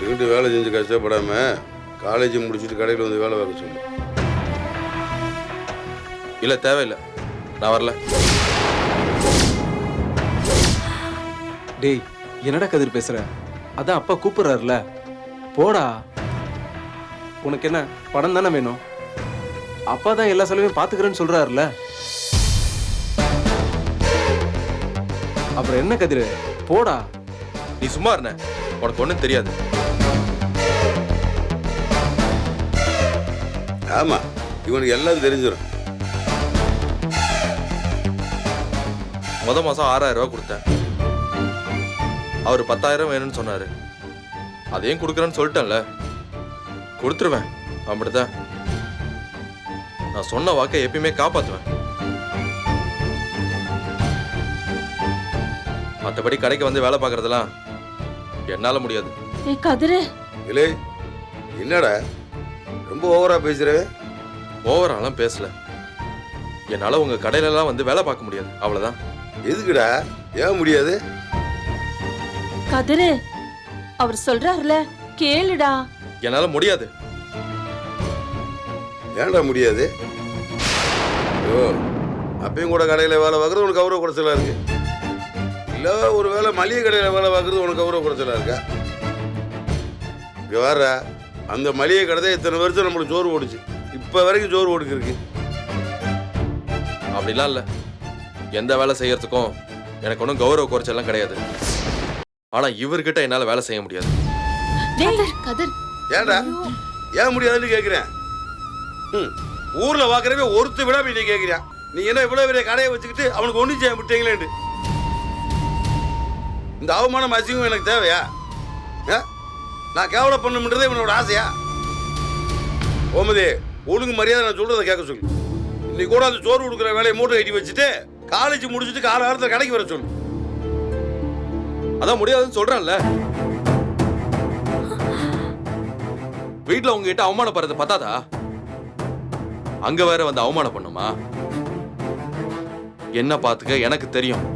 இங்கிட்டு வேலை செஞ்சு கஷ்டப்படாம காலேஜ் முடிச்சுட்டு கடையில் வந்து வேலை பார்க்க சொல்லு. இல்லை தேவையில்லை, நான் வரல. டேய் என்னடா கதிர் பேசுற? அதான் அப்பா கூப்பிடுறாருல, போடா. உனக்கு என்ன பணம் தானே வேணும்? அப்பா தான் எல்லா செலவையும் பாத்துக்கிறேன்னு சொல்றாருல, அப்புறம் என்ன கதிர், போடா. நீ சும்மா இருந்த, உனக்கு ஒன்றும் தெரியாது. ஆமா, இவனுக்கு எல்லாம் தெரிஞ்சிடும். மாதம் 6000 ரூபா கொடுத்தேன். அவர் 10,000 வேணும்னு சொன்னாரு. அதையும் கொடுக்குறேன்னு சொல்லிட்டேன்ல, கொடுத்துருவேன். அப்படிதான், நான் சொன்ன வாக்கை எப்பயுமே காப்பாற்றுவேன். மற்றபடி கடைக்கு வந்து வேலை பார்க்கறதெல்லாம் என்னால முடியாது. கதிரு இல்லை, என்னடா ரொம்ப ஓவரா பேசுறவே? ஓவராலாம் பேசல. என்னால உங்க கடையில எல்லாம் வந்து வேலை பார்க்க முடியாது, அவ்வளவுதான். எதுக்குடா? ஏன் முடியாது? கதிரு அவர் சொல்றாருல, கேளுடா. என்னால முடியாது. ஏன்டா முடியாது? ஓ, அப்பயும் கூட கடையில் வேலை பார்க்குறது உனக்கு கௌரவ குறைச்சலா இருக்கு. இல்லை ஒரு வேலை மளிகை கடையில் வேலை பார்க்குறது உனக்கு கௌரவ குறைச்சலா இருக்கா? இங்கே வர அந்த மளிகை கடை தான் இத்தனை வருஷம் நம்மளுக்கு சோறு ஓடுச்சு. இப்போ வரைக்கும் சோறு ஓடுக்கு இருக்கு. அப்படிலாம் இல்லை. எந்த வேலை செய்யறதுக்கும் எனக்கு ஒன்றும் கௌரவ குறைச்செல்லாம் கிடையாது. ஆனா இவர்கிட்ட என்னால வேலை செய்ய முடியாது. கதிர் ஏன்டா ஏன் முடியாதுன்னு கேட்குறேன். ஊர்ல பார்க்குறவே ஒருத்த விட நீ கேட்குறியா? நீ என்ன இவ்வளோ பெரிய கடையை வச்சுக்கிட்டு அவனுக்கு ஒன்றும் செய்ய விட்டீங்களேன்னு. இந்த அவமானம் அசிங்கம் எனக்கு தேவையா? நான் கேவலம் பண்ணுன்றதே இவனோட ஆசையா? ஓமதி, ஒழுங்கு மரியாதை நான் சொல்றதை கேட்க சொல்லு. இன்னைக்கு கூட அந்த சோறு கொடுக்குற வேலையை மூட்டை கட்டி வச்சுட்டு காலேஜ் முடிச்சுட்டு காலகாலத்தில் கடைக்கு வர சொல்லு. அதான் முடியாதுன்னு சொல்றேன்ல. வீட்டுல உங்ககிட்ட அவமானப்படுறது பத்தாதா? அங்க வேற வந்து அவமானம் பண்ணுமா? என்ன பாத்துக்க, எனக்கு தெரியும்.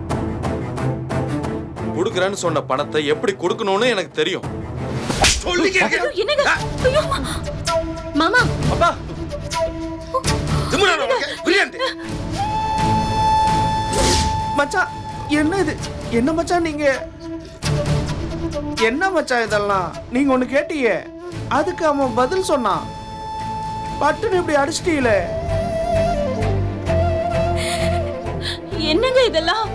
கொடுக்குறேன்னு சொன்ன பணத்தை எப்படி கொடுக்கணும்னு எனக்கு தெரியும். மாமா, அப்பா மச்சான், என்ன இது? என்ன மச்சான் நீங்க? என்ன மச்சான் இதெல்லாம்? நீங்க ஒண்ணு கேட்டீங்க, அதுக்கு அவன் பதில் சொன்னான். பட்டுன்னு இப்படி அடிச்சிட்டீங்களே. என்னங்க இதெல்லாம்?